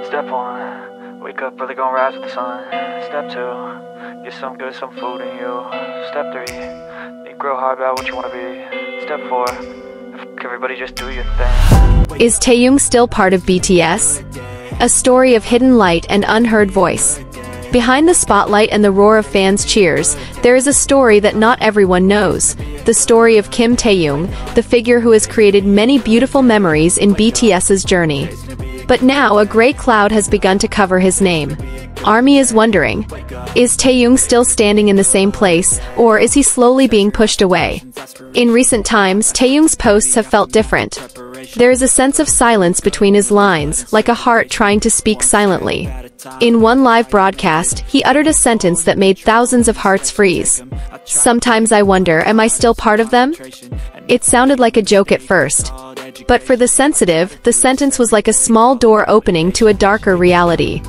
Step 1, wake up early, gonna rise with the sun. Step 2, get some good, some food in you. Step 3, think real hard about what you wanna be. Step 4, everybody just do your thing. Is Taehyung still part of BTS? A story of hidden light and unheard voice. Behind the spotlight and the roar of fans' cheers, there is a story that not everyone knows. The story of Kim Taehyung, the figure who has created many beautiful memories in BTS's journey. But now a gray cloud has begun to cover his name. ARMY is wondering, is Taehyung still standing in the same place, or is he slowly being pushed away? In recent times, Taehyung's posts have felt different. There is a sense of silence between his lines, like a heart trying to speak silently. In one live broadcast, he uttered a sentence that made thousands of hearts freeze. "Sometimes I wonder, am I still part of them?" It sounded like a joke at first. But for the sensitive, the sentence was like a small door opening to a darker reality.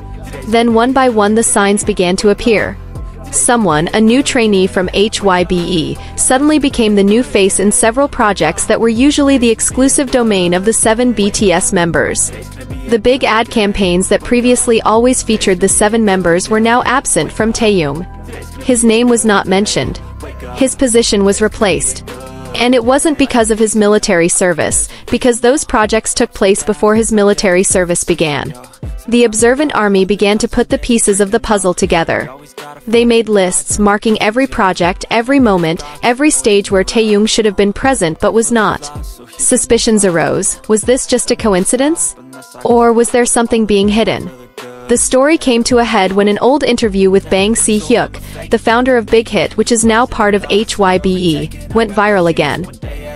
Then one by one the signs began to appear. Someone, a new trainee from HYBE, suddenly became the new face in several projects that were usually the exclusive domain of the 7 BTS members. The big ad campaigns that previously always featured the 7 members were now absent from Taehyung. His name was not mentioned. His position was replaced. And it wasn't because of his military service, because those projects took place before his military service began. The observant army began to put the pieces of the puzzle together. They made lists marking every project, every moment, every stage where Taehyung should have been present but was not. Suspicions arose. Was this just a coincidence? Or was there something being hidden? The story came to a head when an old interview with Bang Si-hyuk, the founder of Big Hit, which is now part of HYBE, went viral again.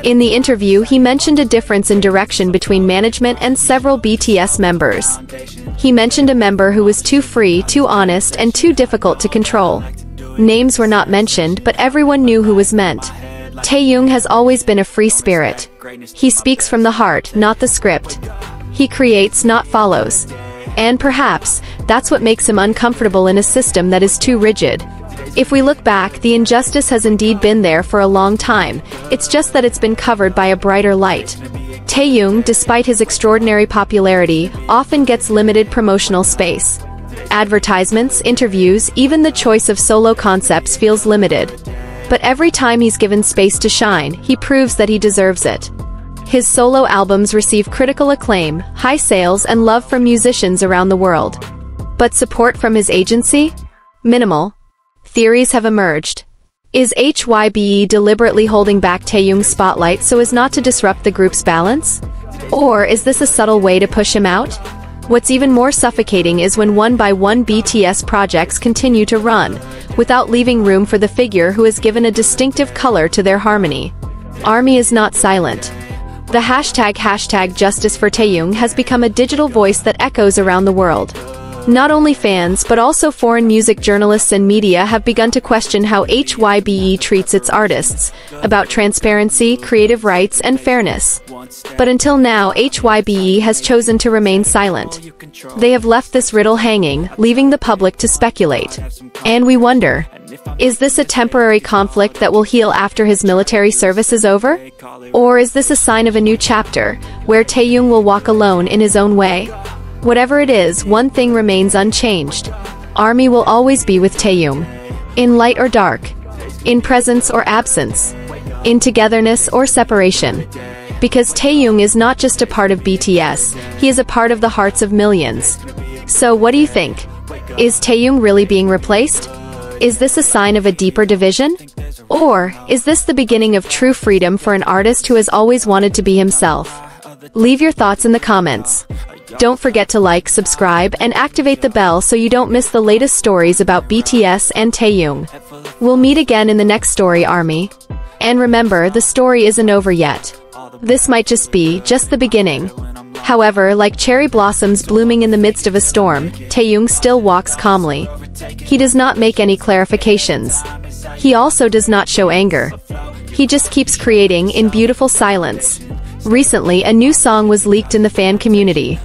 In the interview, he mentioned a difference in direction between management and several BTS members. He mentioned a member who was too free, too honest, and too difficult to control. Names were not mentioned, but everyone knew who was meant. Taehyung has always been a free spirit. He speaks from the heart, not the script. He creates, not follows. And perhaps, that's what makes him uncomfortable in a system that is too rigid. If we look back, the injustice has indeed been there for a long time, it's just that it's been covered by a brighter light. Taehyung, despite his extraordinary popularity, often gets limited promotional space. Advertisements, interviews, even the choice of solo concepts feels limited. But every time he's given space to shine, he proves that he deserves it. His solo albums receive critical acclaim, high sales, and love from musicians around the world. But support from his agency? Minimal. Theories have emerged. Is HYBE deliberately holding back Taehyung's spotlight so as not to disrupt the group's balance? Or is this a subtle way to push him out? What's even more suffocating is when one by one BTS projects continue to run, without leaving room for the figure who has given a distinctive color to their harmony. ARMY is not silent. The hashtag Justice for Taehyung has become a digital voice that echoes around the world. Not only fans but also foreign music journalists and media have begun to question how HYBE treats its artists, about transparency, creative rights, and fairness. But until now, HYBE has chosen to remain silent. They have left this riddle hanging, leaving the public to speculate. And we wonder, is this a temporary conflict that will heal after his military service is over? Or is this a sign of a new chapter, where Taehyung will walk alone in his own way? Whatever it is, one thing remains unchanged. ARMY will always be with Taehyung. In light or dark. In presence or absence. In togetherness or separation. Because Taehyung is not just a part of BTS, he is a part of the hearts of millions. So what do you think? Is Taehyung really being replaced? Is this a sign of a deeper division? Or is this the beginning of true freedom for an artist who has always wanted to be himself? Leave your thoughts in the comments. Don't forget to like, subscribe, and activate the bell so you don't miss the latest stories about BTS and Taehyung. We'll meet again in the next story, ARMY. And remember, the story isn't over yet. This might just be the beginning. However, like cherry blossoms blooming in the midst of a storm, Taehyung still walks calmly. He does not make any clarifications. He also does not show anger. He just keeps creating in beautiful silence. Recently, a new song was leaked in the fan community.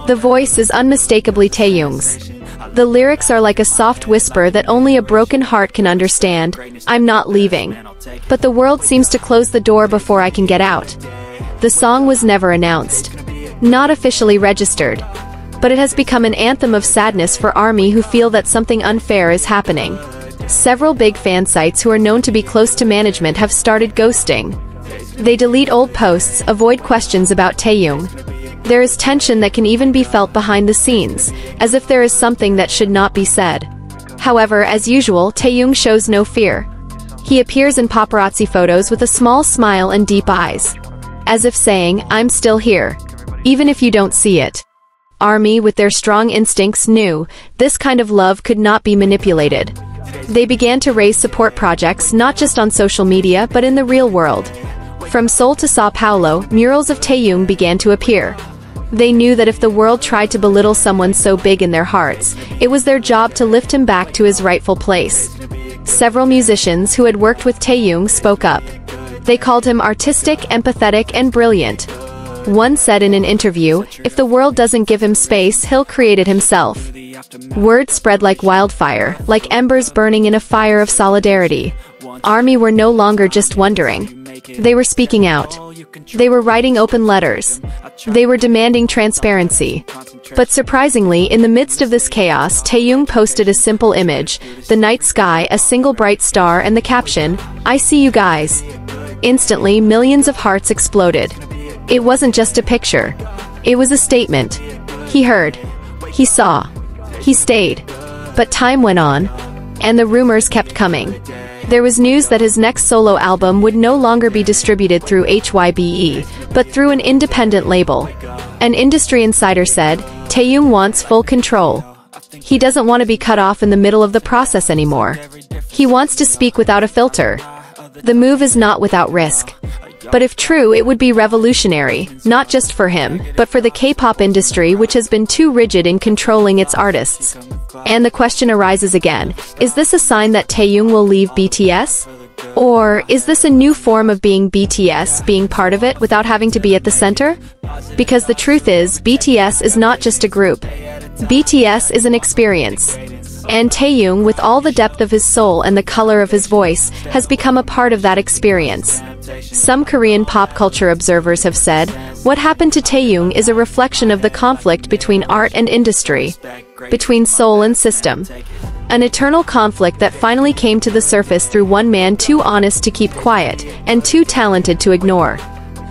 The voice is unmistakably Taehyung's. The lyrics are like a soft whisper that only a broken heart can understand. I'm not leaving. But the world seems to close the door before I can get out. The song was never announced. Not officially registered. but it has become an anthem of sadness for ARMY who feel that something unfair is happening. Several big fan sites who are known to be close to management have started ghosting. They delete old posts, avoid questions about Taehyung. There is tension that can even be felt behind the scenes, as if there is something that should not be said. However, as usual, Taehyung shows no fear. He appears in paparazzi photos with a small smile and deep eyes, as if saying, "I'm still here, even if you don't see it." ARMY, with their strong instincts, knew this kind of love could not be manipulated. They began to raise support projects not just on social media but in the real world. From Seoul to Sao Paulo, murals of Taehyung began to appear. They knew that if the world tried to belittle someone so big in their hearts, it was their job to lift him back to his rightful place. Several musicians who had worked with Taehyung spoke up. They called him artistic, empathetic, and brilliant. One said in an interview, "If the world doesn't give him space, he'll create it himself." Word spread like wildfire, like embers burning in a fire of solidarity. ARMY were no longer just wondering. They were speaking out. They were writing open letters. They were demanding transparency. But surprisingly, in the midst of this chaos, Taehyung posted a simple image, the night sky, a single bright star, and the caption, "I see you guys." Instantly, millions of hearts exploded. It wasn't just a picture. It was a statement. He heard. He saw. He stayed. But time went on, and the rumors kept coming. There was news that his next solo album would no longer be distributed through HYBE, but through an independent label. An industry insider said, "Taehyung wants full control. He doesn't want to be cut off in the middle of the process anymore. He wants to speak without a filter." The move is not without risk. But if true, it would be revolutionary, not just for him, but for the K-pop industry, which has been too rigid in controlling its artists. And the question arises again, is this a sign that Taehyung will leave BTS? Or is this a new form of being BTS, being part of it without having to be at the center? Because the truth is, BTS is not just a group. BTS is an experience. And Taehyung, with all the depth of his soul and the color of his voice, has become a part of that experience. Some Korean pop culture observers have said, what happened to Taehyung is a reflection of the conflict between art and industry, between soul and system. An eternal conflict that finally came to the surface through one man too honest to keep quiet, and too talented to ignore.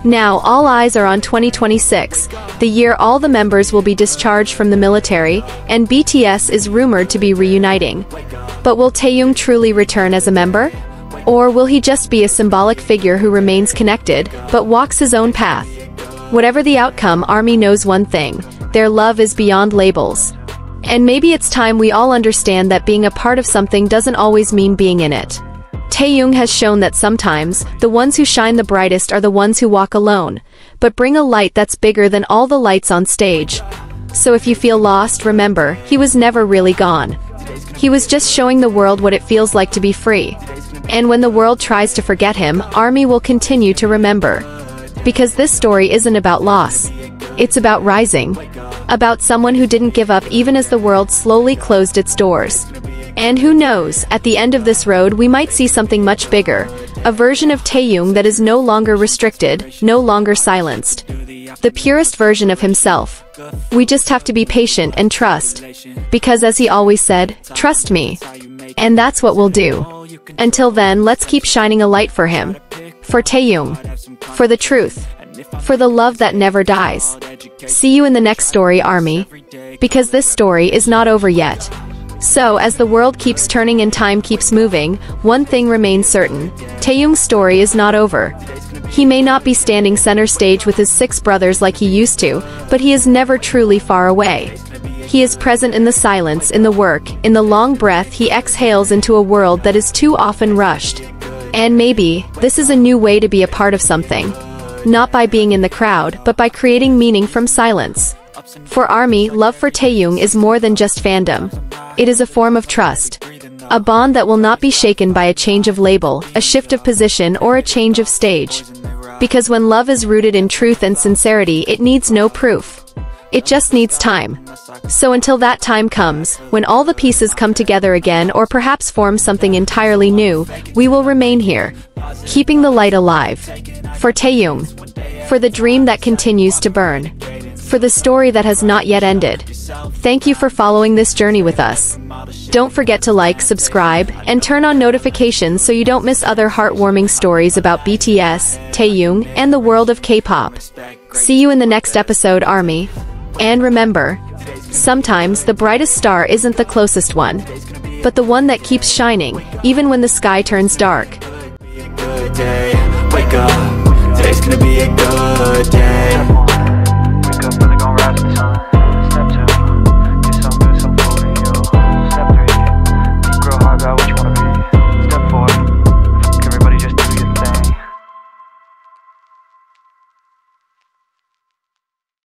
Now, all eyes are on 2026, the year all the members will be discharged from the military, and BTS is rumored to be reuniting. But will Taehyung truly return as a member? Or will he just be a symbolic figure who remains connected, but walks his own path? Whatever the outcome, ARMY knows one thing: their love is beyond labels. And maybe it's time we all understand that being a part of something doesn't always mean being in it. Taehyung has shown that sometimes, the ones who shine the brightest are the ones who walk alone, but bring a light that's bigger than all the lights on stage. So if you feel lost, remember, he was never really gone. He was just showing the world what it feels like to be free. And when the world tries to forget him, ARMY will continue to remember. Because this story isn't about loss. It's about rising. About someone who didn't give up even as the world slowly closed its doors. And who knows, at the end of this road we might see something much bigger, a version of Taehyung that is no longer restricted, no longer silenced. The purest version of himself. We just have to be patient and trust. Because as he always said, trust me. And that's what we'll do. Until then, let's keep shining a light for him. For Taehyung. For the truth. For the love that never dies. See you in the next story, ARMY. Because this story is not over yet. So, as the world keeps turning and time keeps moving, one thing remains certain. Taehyung's story is not over. He may not be standing center stage with his 6 brothers like he used to, but he is never truly far away. He is present in the silence, in the work, in the long breath he exhales into a world that is too often rushed. And maybe, this is a new way to be a part of something. Not by being in the crowd, but by creating meaning from silence. For ARMY, love for Taehyung is more than just fandom. It is a form of trust. A bond that will not be shaken by a change of label, a shift of position, or a change of stage. Because when love is rooted in truth and sincerity, it needs no proof. It just needs time. So until that time comes, when all the pieces come together again or perhaps form something entirely new, we will remain here. Keeping the light alive. For Taehyung. For the dream that continues to burn. for the story that has not yet ended. Thank you for following this journey with us. Don't forget to like, subscribe, and turn on notifications so you don't miss other heartwarming stories about BTS, Taehyung, and the world of K-pop. See you in the next episode, ARMY. And remember, sometimes the brightest star isn't the closest one, but the one that keeps shining, even when the sky turns dark. Wake up, today's gonna be a good day.